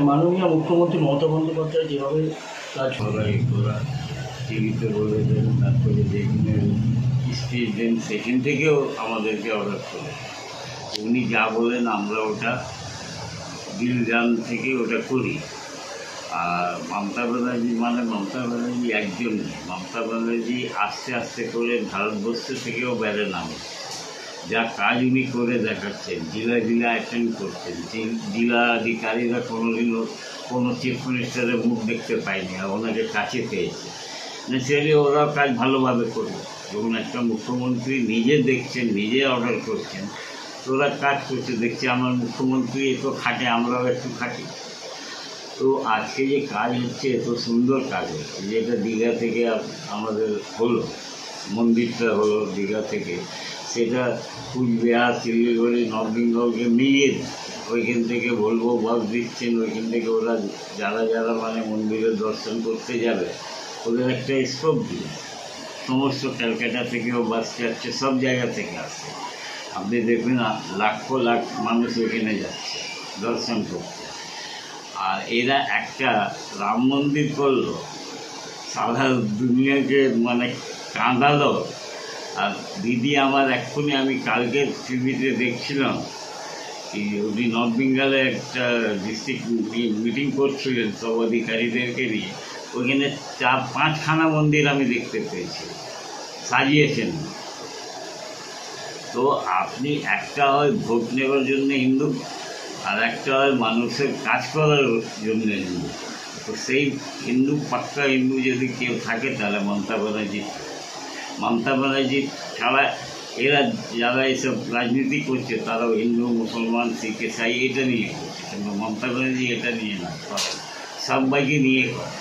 মাননীয় মুখ্যমন্ত্রী মমতা বন্দ্যোপাধ্যায় যেভাবে কাজ সবাই ওরা টিভিতে বলে দেন, তারপরে যেখানে স্পিচ দেন সেখান থেকেও আমাদেরকে অর্ডার করে উনি যা বলেন আমরা ওটা দিল জান থেকে ওটা করি। আর মমতা ব্যানার্জি মমতা ব্যানার্জি একজন নেই, মমতা ব্যানার্জি আস্তে আস্তে করে ভারতবর্ষ থেকেও বেড়ে নামে। যা কাজ উনি করে দেখাচ্ছেন, জেলা জেলা অ্যাটেন্ড করছেন, জেলাধিকারীরা কোনোদিনও কোনো চিফ মিনিস্টারের মুখ দেখতে পায়নি আর ওনাকে কাছে পেয়েছে। ন্যাচারালি ওরাও কাজ ভালোভাবে করবে। যখন একটা মুখ্যমন্ত্রী নিজে দেখছেন, নিজে অর্ডার করছেন, ওরা কাজ করছে দেখছে আমার মুখ্যমন্ত্রী এত খাটে, আমরাও একটু খাটি। তো আজকে যে কাজ হচ্ছে এত সুন্দর কাজ হচ্ছে, যেটা দীঘা থেকে আমাদের হলো, মন্দিরটা হলো দীঘা থেকে, সেটা কুচবিহার, শিলিগুড়ি, নর্থ বেঙ্গলকে মিলিয়ে ওইখান থেকে ভলভো বাস দিচ্ছেন। ওইখান থেকে ওরা যারা যারা মন্দিরে দর্শন করতে যাবে ওদের একটা স্কোপ দিয়ে সমস্ত ক্যালকাটা থেকেও বাস যাচ্ছে, সব জায়গা থেকে আসছে। আপনি দেখবেন লাখ মানুষ ওইখানে যাচ্ছে দর্শন করতে। আর এরা একটা রাম মন্দির করলো, সারা দুনিয়াকে কাঁদালো। আর দিদি আমার এক্ষুনি, আমি কালকে টিভিতে দেখছিলাম কি উনি নর্থ বেঙ্গলে একটা ডিস্ট্রিক্ট মিটিং করছিলেন সব অধিকারীদেরকে নিয়ে। ওইখানে 4-5খানা মন্দির আমি দেখতে পেয়েছি, সাজিয়েছেন। তো আপনি একটা হয় ভোট নেওয়ার জন্য হিন্দু, আর একটা হয় মানুষের কাজ করার জন্য হিন্দু। তো সেই হিন্দু, পাক্কা হিন্দু যদি কেউ থাকে তাহলে মমতা ব্যানার্জি ছাড়া এরা যারা এইসব রাজনীতি করছে তারাও হিন্দু, মুসলমান, শিখ, ইসাই এটা নিয়ে করছে, কিন্তু মমতা ব্যানার্জি এটা নিয়ে না, সবাইকে নিয়ে করে।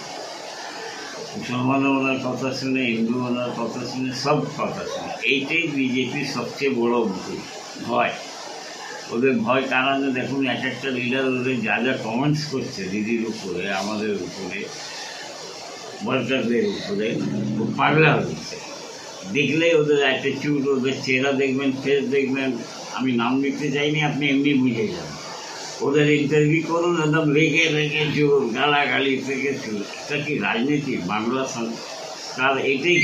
মুসলমানও ওনার কথা শুনে, হিন্দু ওনার কথা শুনে, সব কথা শুনে। এইটাই বিজেপির সবচেয়ে বড় ভয়। ওদের ভয় কারণে দেখুন এক একটা লিডার ওদের যা যা কমেন্টস করছে দিদির উপরে, আমাদের উপরে, ওয়ার্কারদের উপরে, পাগলা হচ্ছে। দেখলেই ওদের অ্যাটিটিউড, ওদের চেহারা দেখবেন, ফেস দেখবেন, আমি নাম নিতে চাইনি, আপনি এমনি বুঝে যান। ওদের ইন্টারভিউ করুন, একদম রেগে চুর, গালাগালি থেকে চুর। এটা কি রাজনীতি? বাংলা সংস্কার এটাই।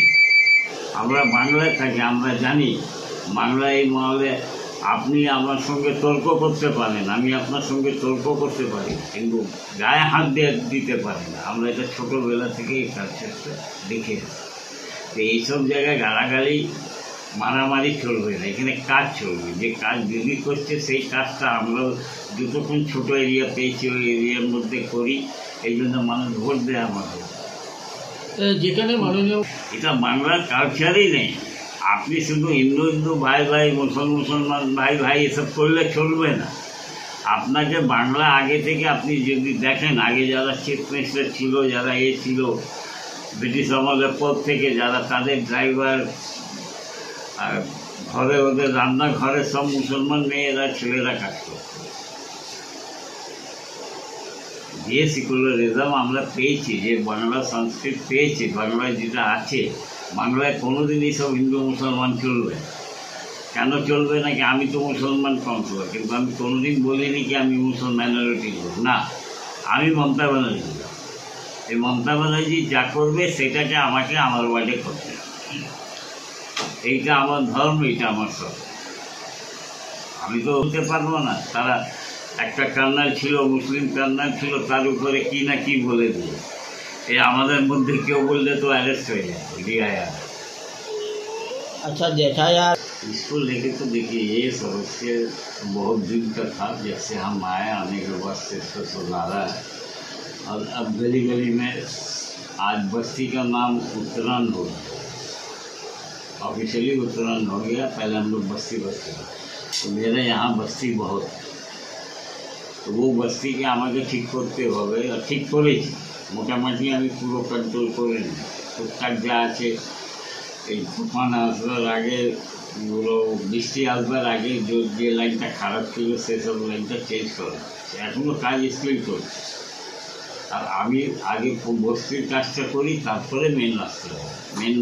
আমরা বাংলায় থাকি, আমরা জানি বাংলা এই মহলে আপনি আমার সঙ্গে তর্ক করতে পারেন, আমি আপনার সঙ্গে তর্ক করতে পারি, কিন্তু গায়ে হাত দিতে পারি না। আমরা এটা ছোটোবেলা থেকে এই কালচারটা দেখে আসি। তো এইসব জায়গায় গালাগালি, মারামারি চলবে না, এখানে কাজ চলবে। যে কাজ দিদি করছে সেই কাজটা আমরাও যতক্ষণ ছোটো এরিয়া পেয়েছি ওই এরিয়ার মধ্যে করি, এই জন্য মানুষ ভোট দেয় আমাকে। যেখানে মাননীয়, এটা বাংলার কালচারই নেই। আপনি শুধু হিন্দু ভাই, মুসলমান ভাই এসব করলে চলবে না। আপনাকে বাংলা আগে থেকে আপনি যদি দেখেন, আগে যারা চিফ মিনিস্টার ছিল, যারা ছিল ব্রিটিশ আমলের পর থেকে, যারা তাদের ড্রাইভার, আর ঘরে ওদের রান্নাঘরে সব মুসলমান মেয়েরা, ছেলেরা কাজ করত। যে সেকুলারিজম আমরা পেয়েছি, যে বাংলা সংস্কৃতি পেয়েছি, বাংলায় যেটা আছে, বাংলায় কোনোদিনই সব হিন্দু মুসলমান চলবে। কেন চলবে না? কি আমি তো মুসলমান কম ছিল, কিন্তু আমি কোনোদিন বলিনি কি আমি মাইনরিটি লোক না। আমি মমতা ব্যানার্জি, এই মমতা ব্যানার্জি যা করবে সেটাকে আমাকে আমার ওয়ার্ডে করতে হবে। এইটা আমার ধর্ম, এইটা আমার সব। আমি তো বলতে পারবো না। তারা একটা কান্নাল ছিল, মুসলিম কান্নাল ছিল, তার উপরে কি না কি বলে দিয়ে, এই আমাদের মধ্যে কেউ বললে তো অ্যারেস্ট হয়ে যায়, DIR। अच्छा देखा यार, इसको लेके तो देखिए ये समस्या बहुत दिन का था। जब से हम आने के बाद से इसको सुधारा है। और अब गली गली में आज बस्ती का नाम उत्तरायण हो गया, ऑफिशियली उत्तरायण हो गया। पहले हम लोग बस्ती तो मेरे यहाँ बस्ती बहुत है। तो वो बस्ती के আমাকে ঠিক করতে হবে, আর ঠিক করেছি মোটামুটি। আমি পুরো কন্ট্রোল করে নিই। টুকটাক যা আছে, এই তুফান আসবার আগে, বৃষ্টি আসবার আগে যে লাইনটা খারাপ ছিল সেসব লাইনটা চেঞ্জ করা, এখনও কাজ স্কুল করছে। আর আমি আগে বস্তির কাজটা করি, তারপরে মেন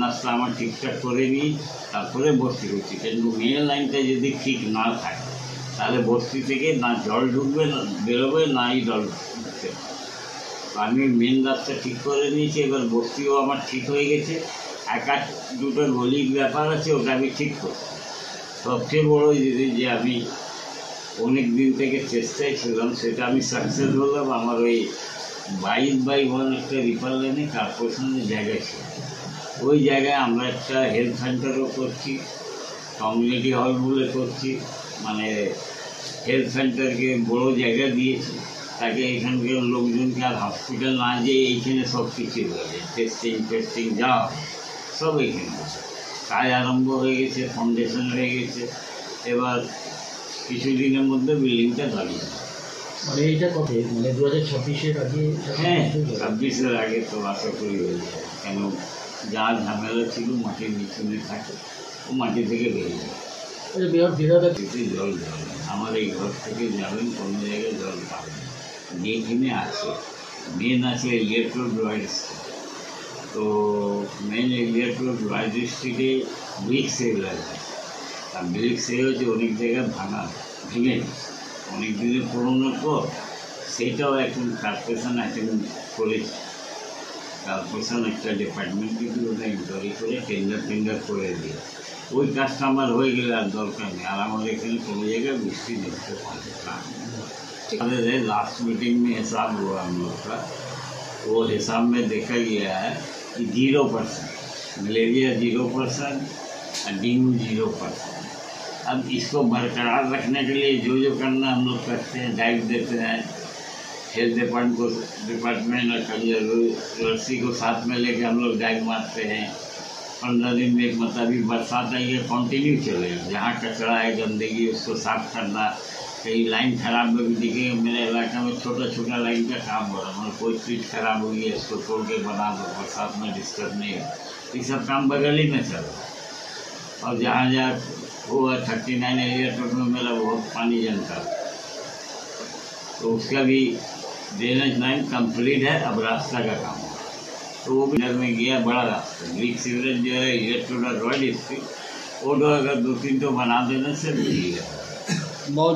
রাস্তা আমার ঠিকঠাক করে নিই, তারপরে বস্তি করছি। কিন্তু মেন লাইনটা যদি ঠিক না থাকে তাহলে বস্তি থেকে না জল ঢুকবে, না বেরোবে, নাই জল ঢুকতে। আমি মেন রাস্তা ঠিক করে নিয়েছি, এবার বস্তিও আমার ঠিক হয়ে গেছে। এক দুটো গলির ব্যাপার আছে, ওটা আমি ঠিক করছি। সবচেয়ে বড় জিনিস যে আমি অনেক দিন থেকে চেষ্টায় ছিলাম, সেটা আমি সাকসেস হলাম। আমার ওই 22/1 একটা রিপার লাইনে কর্পোরেশনের জায়গা ছিল, ওই জায়গায় আমরা একটা হেলথ সেন্টারও করছি, কমিউনিটি হল বলে করছি। মানে হেলথ সেন্টারকে বড় জায়গা দিয়েছি, তাকে এখানকার লোকজনকে আর হসপিটাল না যেয়ে এইখানে সব কিছু হয়ে টেস্টিং যা সব এইখানে কাজ আরম্ভ হয়ে গেছে, ফাউন্ডেশন হয়ে গেছে। এবার কিছুদিনের মধ্যে বিল্ডিংটা দাঁড়িয়ে, মানে এইটা কবে, মানে 2026-এর আগে? হ্যাঁ, 26-এর আগে তো আশা করি হয়ে যায়। কেন যা ঝামেলা ছিল মাটির নিচুনে থাকে, ও মাটি থেকে বেরিয়ে যায়। বিরাট জল আমার এই ঘর থেকে যাবেন কোনো জায়গায় জল পাবেন, যেখানে আছে মেন আছে এলিয়ট রোড রয়্যাল স্ট্রিট। তো মেন এলিয়ট রোড রয়্যাল স্ট্রিটে ব্রিক সেভ আছে, আর ব্রিক সেভ হচ্ছে অনেক জায়গায় ভেঙে অনেক দিনের পুরোনোর পর, সেটাও এখন কর্পোরেশন এখন করেছে। কর্পোরেশন একটা ডিপার্টমেন্ট কিন্তু ওটা ইনকোয়ারি করে টেন্ডার করে দিয়ে, ওই কাজটা আমার হয়ে গেলে আর দরকার নেই। আর আমাদের এখানে কোনো জায়গায় বৃষ্টি দেখতে পাবে না। हमारे लास्ट मीटिंग में हिसाब हुआ हम लोग का, वो हिसाब में देखा गया है कि 0%, मलेरिया 0% और डेंगू 0%। अब इसको बरकरार रखने के लिए जो करना हम लोग करते हैं, डाइट देते हैं, हेल्थ डिपार्टमेंट और कंजर्वेंसी को साथ में लेके हम लोग डाइट मारते हैं। 15 दिन में एक मतलब अभी बरसात आई है, कंटिन्यू चलेगा। जहाँ कचरा है, गंदगी, उसको साफ करना। कई लाइन खराब में भी दिखेगा, मेरे इलाके में छोटा छोटा लाइन का काम हो रहा है, मतलब कोई चीज़ खराब हुई है इसको तोड़ के बना दो, बरसात में डिस्टर्ब नहीं है। ये सब काम बगल ही में चल रहा है। और जहाँ जहाँ वो 39 एरिया टोट में मेरा बहुत पानी जमता है, तो उसका भी ड्रेनेज लाइन कंप्लीट है। अब रास्ता का काम है, तो वो भी घर में गया बड़ा रास्ता, ब्रिक सीवरेज जो है इलेक्ट्रोड रॉयल स्ट्रीट, वो तो अगर 2-3 तो बना देने से मिल गया। बहुत